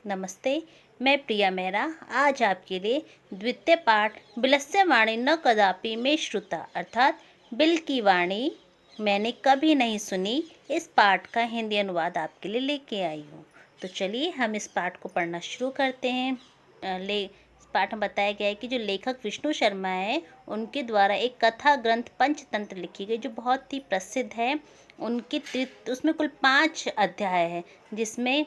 नमस्ते। मैं प्रिया मेहरा आज आपके लिए द्वितीय पाठ बिलस्य वाणी न कदापि में श्रुता अर्थात बिल की वाणी मैंने कभी नहीं सुनी, इस पाठ का हिंदी अनुवाद आपके लिए लेके आई हूँ। तो चलिए हम इस पाठ को पढ़ना शुरू करते हैं। इस पाठ में बताया गया है कि जो लेखक विष्णु शर्मा है उनके द्वारा एक कथा ग्रंथ पंचतंत्र लिखी गई जो बहुत ही प्रसिद्ध है। उसमें कुल 5 अध्याय है, जिसमें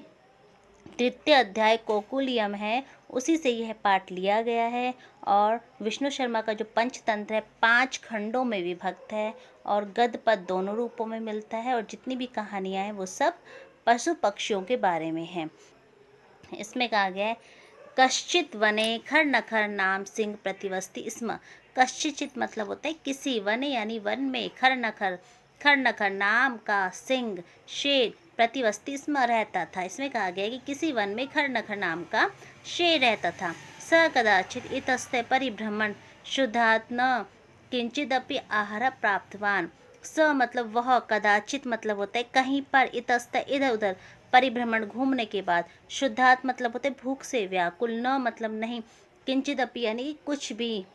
तृतीय अध्याय कोकुलियम है, उसी से यह पाठ लिया गया है। और विष्णु शर्मा का जो पंचतंत्र है 5 खंडों में विभक्त है और गद्य पद दोनों रूपों में मिलता है। और जितनी भी कहानियाँ हैं वो सब पशु पक्षियों के बारे में हैं। इसमें कहा गया है, कश्चित वने खर नखर नाम सिंह प्रतिवस्ति स्म। कश्चित मतलब होता है किसी, वने यानी वन में, खर नखर नाम का सिंह शेर प्रतिवस्ति स्म रहता था। इसमें कहा गया है कि किसी वन में खर नखर नाम का शेर रहता था। स कदाचित इतस्ते परिभ्रमण शुद्धात्म किंचिदपि आहार प्राप्तवान। स मतलब वह, कदाचित मतलब होता है कहीं पर, इतस्त इधर उधर, परिभ्रमण घूमने के बाद, शुद्धात् मतलब होते भूख से व्याकुल, न मतलब नहीं, किंचिदपि यानी कुछ भी,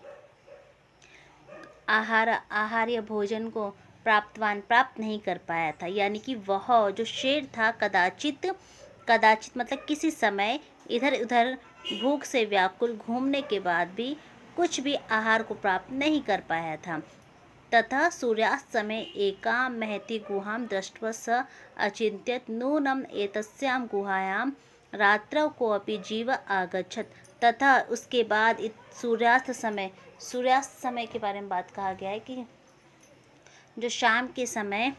आहार्य भोजन को प्राप्त नहीं कर पाया था। यानी कि वह जो शेर था कदाचित मतलब किसी समय इधर उधर भूख से व्याकुल घूमने के बाद भी कुछ भी आहार को प्राप्त नहीं कर पाया था। तथा सूर्यास्त समय एकां महती गुहां दृष्ट्वा स अचिन्त्यत नूनम एतस्यां गुहायां रात्रौ कोऽपि जीव आगच्छत। तथा उसके बाद सूर्यास्त समय के बारे में बात कहा गया है कि जो शाम के समय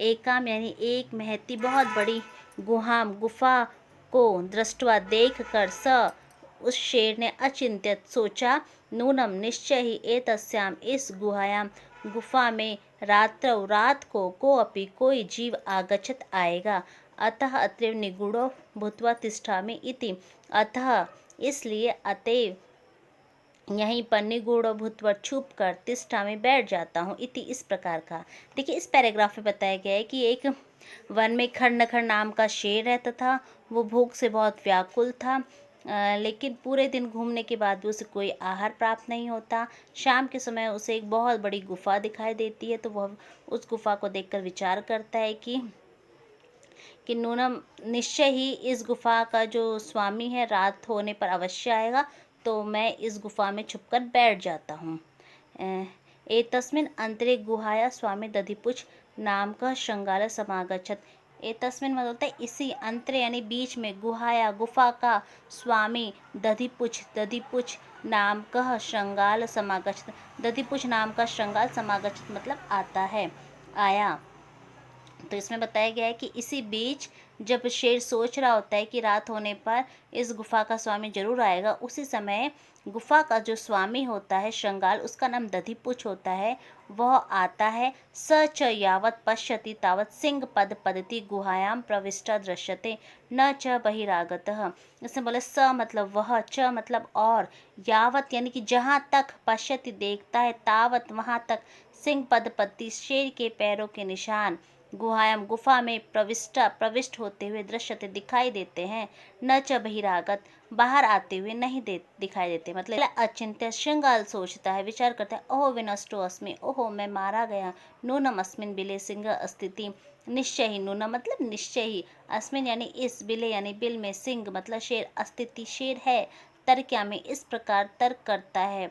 एकाम यानी एक महती बहुत बड़ी गुफा को दृष्टवा देख कर उस शेर ने अचिंत्यत सोचा, नूनम निश्चय ही एतस्याम इस गुफा में रात को अपि कोई जीव आगच्छत आएगा। अतः अत्रैव निगूढ़ो भूत्वा तिष्ठामि इति। अतः इसलिए अतएव यहीं पर निगूढ़ भूतवर छुप कर तिष्ठा में बैठ जाता हूँ, इति इस प्रकार का। देखिए इस पैराग्राफ में बताया गया है कि एक वन में खर नखर नाम का शेर रहता था। वो भूख से बहुत व्याकुल था, लेकिन पूरे दिन घूमने के बाद भी उसे कोई आहार प्राप्त नहीं होता। शाम के समय उसे एक बहुत बड़ी गुफा दिखाई देती है, तो वह उस गुफा को देखकर विचार करता है कि नूनम निश्चय ही इस गुफा का जो स्वामी है रात होने पर अवश्य आएगा, तो मैं इस गुफा में छुपकर बैठ जाता हूँ। एतस्मिन् अंतरे गुहाया स्वामी दधिपुछ नाम का श्रृंगाल समागच्छत। एतस्मिन् मतलब होता है इसी, अंतरे यानी बीच में, गुहाया गुफा का, स्वामी दधिपुछ नाम का श्रृंगाल समागच्छत। दधिपुछ नाम का श्रृंगाल समागच्छत मतलब आता है, आया। तो इसमें बताया गया है कि इसी बीच जब शेर सोच रहा होता है कि रात होने पर इस गुफा का स्वामी जरूर आएगा, उसी समय गुफा का जो स्वामी होता है श्रृंगाल, उसका नाम दधिपुछ होता है, वह आता है। स च यावत् पश्यति तावत् सिंह पद पदति गुहायां प्रविष्टा दृश्यते न च बहिरागतः। इसमें बोले स मतलब वह, च मतलब और, यावत् यानी कि जहाँ तक, पश्यति देखता है, तावत् वहाँ तक, सिंह पद पदति शेर के पैरों के निशान, गुहायाम गुफा में, प्रविष्ट होते हुए, दृश्यते दिखाई देते हैं, न च बहिरागत बाहर आते हुए नहीं दिखाई देते। मतलब अचिंत्य श्रृंगाल सोचता है, विचार करता है, ओहो विनष्टो अस्मि, ओहो मैं मारा गया, नूनम अस्मिन बिले सिंह अस्तिति। निश्चय ही, नूनम मतलब निश्चय ही, अस्मिन यानी इस, बिले यानी बिल में, सिंह मतलब शेर, अस्तिति शेर है, तर्क्या में इस प्रकार तर्क करता है,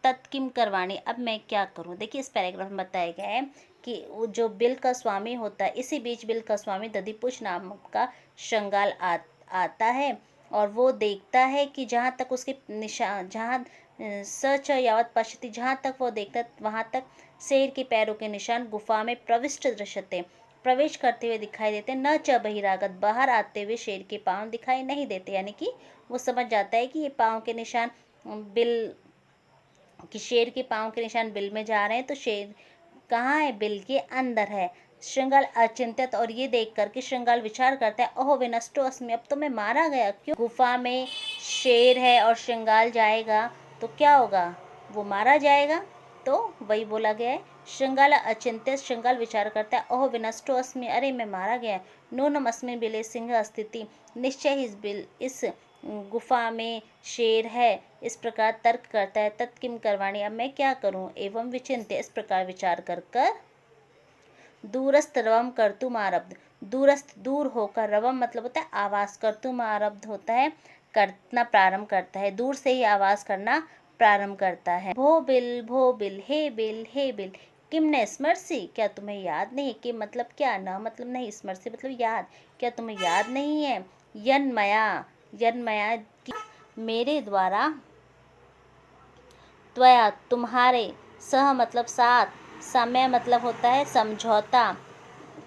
तत्किम करवाणी अब मैं क्या करूं। देखिए इस पैराग्राफ में बताया गया है कि वो जो बिल का स्वामी होता है, इसी बीच बिल का स्वामी दधिपुछ नाम का श्रृंगाल आता है और वो देखता है कि जहाँ तक उसके निशान, जहाँ सच यावत पश्यति, जहाँ तक वो देखता है वहाँ तक शेर के पैरों के निशान गुफा में प्रविष्ट दृश्यते प्रवेश करते हुए दिखाई देते, न च बहिरागत बाहर आते हुए शेर के पाँव दिखाई नहीं देते। यानी कि वो समझ जाता है कि ये पाँव के निशान बिल, कि शेर के पाँव के निशान बिल में जा रहे हैं, तो शेर कहाँ है, बिल के अंदर है। श्रृंगाल अचिंतित, और ये देख कर के श्रृंगाल विचार करता है, ओहो विनष्टो अस्मि, अब तो मैं मारा गया। क्यों, गुफा में शेर है और श्रृंगाल जाएगा तो क्या होगा, वो मारा जाएगा। तो वही बोला गया है। श्रृंगाल अचिंत्य, श्रृंगाल विचार करता है, ओह विनष्टो अस्मि, अरे मैं मारा गया, नूनम अस्मिन् बिले सिंह स्थिति, निश्चय ही इस गुफा में शेर है, इस प्रकार तर्क करता है। तत्किम करवाणी, अब मैं क्या करूं, एवं विचिंत्य, इस प्रकार विचार कर कर दूरस्थ रवम कर्तुम आरब्ध, दूरस्थ दूर होकर, रवम मतलब होता है आवाज, कर्तुम आरब्ध होता है करना प्रारंभ करता है, दूर से ही आवाज करना प्रारंभ करता है। भो बिल, हे बिल, हे बिल, किम ने स्मरसी, क्या तुम्हें याद नहीं, किम मतलब क्या, न मतलब नहीं, स्मरसी मतलब याद, क्या तुम्हें याद नहीं है, यन्मया, यन्मया मेरे द्वारा, त्वया तुम्हारे, सह मतलब साथ, समय मतलब होता है समझौता,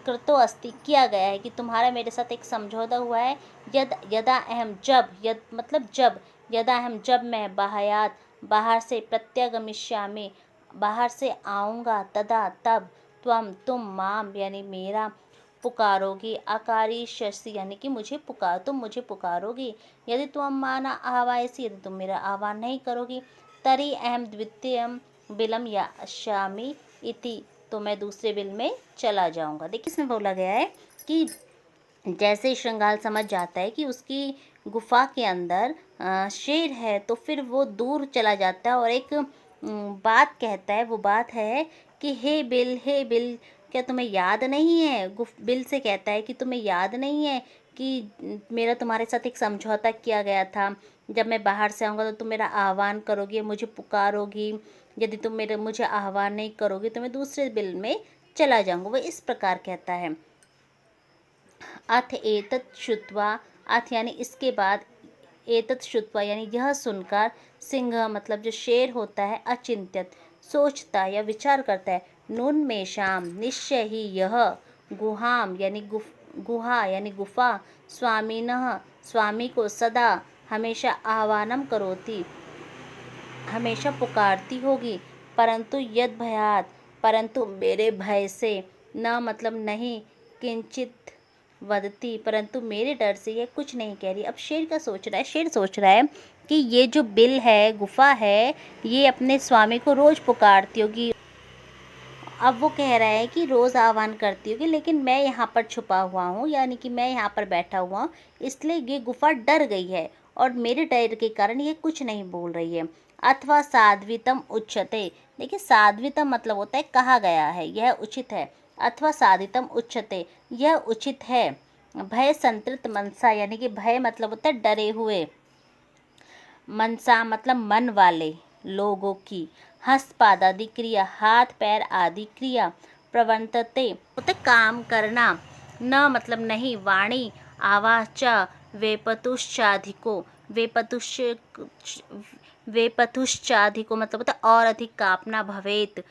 कृतो अस्ति किया गया है कि तुम्हारा मेरे साथ एक समझौता हुआ है। यदा अहम जब, यद मतलब जब, यदा अहम जब मैं बाहयात बाहर से, प्रत्यागमिष्यामि बाहर से आऊँगा, तदा तब, तुम माम यानी मेरा, पुकारोगी, आकारी शशि यानी कि तुम मुझे पुकारोगी, यदि तुम माना आह्वायसी, यदि तुम मेरा आह्वान नहीं करोगी, तरी अहम द्वितीयम बिलम यास्यामि इति, तो मैं दूसरे बिल में चला जाऊंगा। देखिए इसमें बोला गया है कि जैसे श्रृंगाल समझ जाता है कि उसकी गुफा के अंदर शेर है, तो फिर वो दूर चला जाता है और एक बात कहता है। वो बात है कि हे बिल, हे बिल, क्या तुम्हें याद नहीं है, बिल से कहता है कि तुम्हें याद नहीं है कि मेरा तुम्हारे साथ एक समझौता किया गया था, जब मैं बाहर से आऊँगा तो तुम मेरा आह्वान करोगी, मुझे पुकारोगी, यदि तुम मुझे आह्वान नहीं करोगे तो मैं दूसरे बिल में चला जाऊंगा। वो इस प्रकार कहता है। अथ एतत् श्रुत्वा, अथ यानी इसके बाद, एतत् श्रुत्वा यानी यह सुनकर, सिंह मतलब जो शेर होता है, अचिंत्यत सोचता या विचार करता है, नून्मेषाम निश्चय ही यह, गुहाम यानी गुहा यानी गुफा, स्वामिनः स्वामी को, सदा हमेशा आह्वानम करोति हमेशा पुकारती होगी, परंतु यद भयात परंतु मेरे भय से, न मतलब नहीं, किंचित वदती परंतु मेरे डर से यह कुछ नहीं कह रही। अब शेर का सोच रहा है, शेर सोच रहा है कि ये जो बिल है, गुफा है, ये अपने स्वामी को रोज पुकारती होगी। अब वो कह रहा है कि रोज़ आह्वान करती होगी, लेकिन मैं यहाँ पर छुपा हुआ हूँ, यानी कि मैं यहाँ पर बैठा हुआ हूँ, इसलिए ये गुफा डर गई है और मेरे डर के कारण ये कुछ नहीं बोल रही है। अथवा साध्वितम उच्यते, देखिए साध्वितम मतलब होता है कहा गया है, यह उचित है। अथवा साधितम उच्यते, यह उचित है। भय संतृप्त मनसा, यानी कि भय मतलब होता है डरे हुए, मनसा मतलब मन वाले लोगों की, हस्तपाद आदि क्रिया, हाथ पैर आदि क्रिया, प्रवर्तते होते काम करना, न मतलब नहीं, वाणी आवाचा, वेपतुश्चाधिको, वेपतुश्चाधिको मतलब होता है और अधिक कापना, भवेत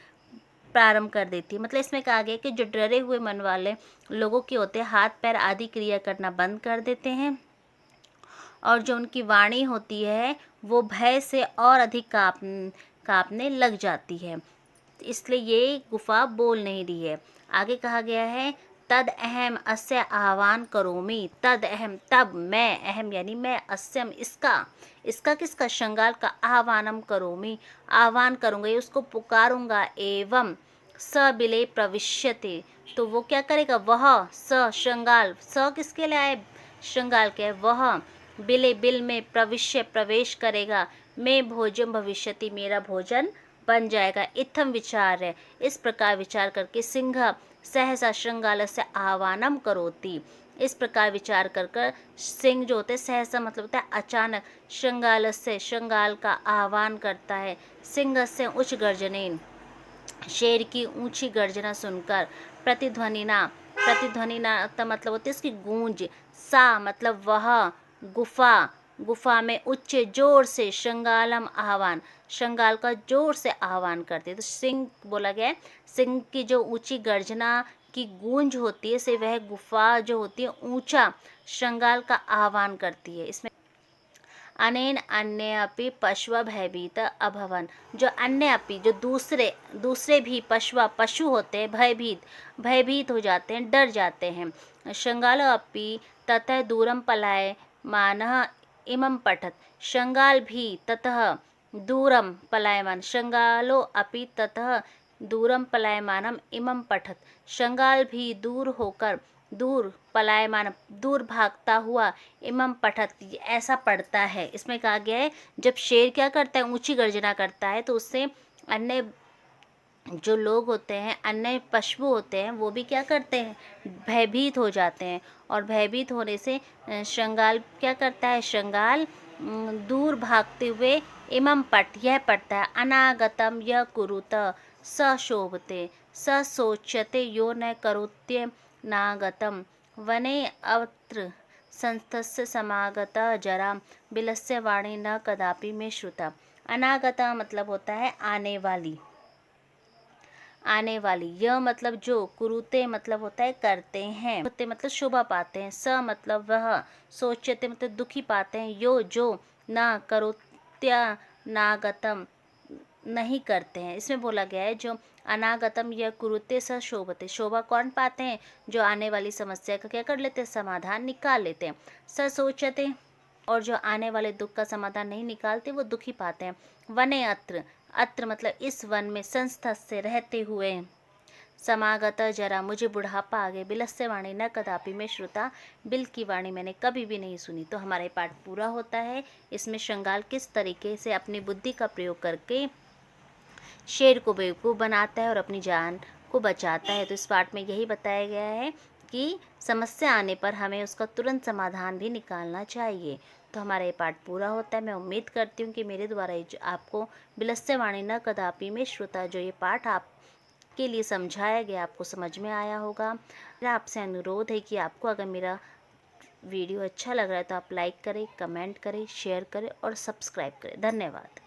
प्रारंभ कर देती है। मतलब इसमें कहा गया कि जो डरे हुए मन वाले लोगों के होते हैं, हाथ पैर आदि क्रिया करना बंद कर देते हैं, और जो उनकी वाणी होती है वो भय से और अधिक कांपने लग जाती है, इसलिए ये गुफा बोल नहीं रही है। आगे कहा गया है, तद अहम अस्य आह्वान करोमि, तद अहम तब मैं, अहम यानी मैं, अस्यम इसका किसका, श्रृंगाल का, आह्वानम करोमि आह्वान करूँगा, उसको पुकारूंगा, एवं स बिले प्रविश्यते, तो वो क्या करेगा, वह स श्रृंगाल, स किसके लिए आए, श्रृंगाल के, वह बिल में प्रवेश करेगा, मैं भोजन भविष्यति मेरा भोजन बन जाएगा। इत्थम विचार है, इस प्रकार विचार करके सिंह सहसा श्रृंगाल से आह्वानम करोति, इस प्रकार विचार कर सिंह जो होते सहसा मतलब होता है अचानक, श्रृंगाल का आह्वान करता है। सिंह से उच्च गर्जनेन, शेर की ऊंची गर्जना सुनकर, प्रतिध्वनिना मतलब होती है इसकी गूंज, सा मतलब वह, गुफा में उच्च जोर से, श्रृंगालम आह्वान, श्रृंगाल का जोर से आह्वान करते। तो सिंह बोला गया है, सिंह की जो ऊंची गर्जना की गूंज होती है, से वह गुफा जो होती है ऊंचा श्रृंगाल का आह्वान करती है। इसमें अनेन अन्य अपि पशु भयभीत अभवन, जो अन्य अपि जो दूसरे भी पशु होते हैं, भयभीत हो जाते हैं, डर जाते हैं। श्रृंगाल अपि ततः दूरम पलाय मानः इमं पठत, श्रृंगाल भी ततः दूरं पलायमान श्रृंगालो अपि ततः दूरं पलायमानम इमं पठत। श्रृंगाल भी दूर होकर, दूर पलायमान दूर भागता हुआ, इमं पठत ऐसा पढ़ता है। इसमें कहा गया है जब शेर क्या करता है, ऊंची गर्जना करता है, तो उससे अन्य जो लोग होते हैं, अन्य पशु होते हैं, वो भी क्या करते हैं, भयभीत हो जाते हैं। और भयभीत होने से श्रृंगाल क्या करता है, श्रृंगाल दूर भागते हुए इमं पट यह पढ़ता है। अनागतम यह कुरुत स शोभते स सोच्यते यो न करोत्य नागतम वने अत्र संस्थस्य समागता जरा बिलस्य वाणी न कदापि में श्रुता। अनागता मतलब होता है आने वाली, आने वाली। यह मतलब जो, कुरुते मतलब होता है करते हैं, होते मतलब शोभा पाते हैं, स मतलब वह, सोचते मतलब दुखी पाते हैं, यो जो, ना करोत्या नागतम नहीं करते हैं। इसमें बोला गया है जो अनागतम यह कुरुते स शोभते, शोभा कौन पाते हैं, जो आने वाली समस्या का क्या कर लेते हैं, समाधान निकाल लेते हैं। स सोचते, और जो आने वाले दुख का समाधान नहीं निकालते वो दुखी पाते हैं। वने अत्र, अत्र मतलब इस वन में, संस्था से रहते हुए, समागत जरा मुझे बुढ़ापा आ गए, बिलस्य वाणी न कदापि में श्रुता, बिल की वाणी मैंने कभी भी नहीं सुनी। तो हमारा पाठ पूरा होता है। इसमें श्रृंगाल किस तरीके से अपनी बुद्धि का प्रयोग करके शेर को बेवकूफ़ बनाता है और अपनी जान को बचाता है। तो इस पाठ में यही बताया गया है कि समस्या आने पर हमें उसका तुरंत समाधान भी निकालना चाहिए। तो हमारा ये पाठ पूरा होता है। मैं उम्मीद करती हूँ कि मेरे द्वारा ये आपको बिलस्य वाणी न कदापि में श्रुता जो ये पाठ आपके लिए समझाया गया आपको समझ में आया होगा। मेरा आपसे अनुरोध है कि आपको अगर मेरा वीडियो अच्छा लग रहा है तो आप लाइक करें, कमेंट करें, शेयर करें और सब्सक्राइब करें। धन्यवाद।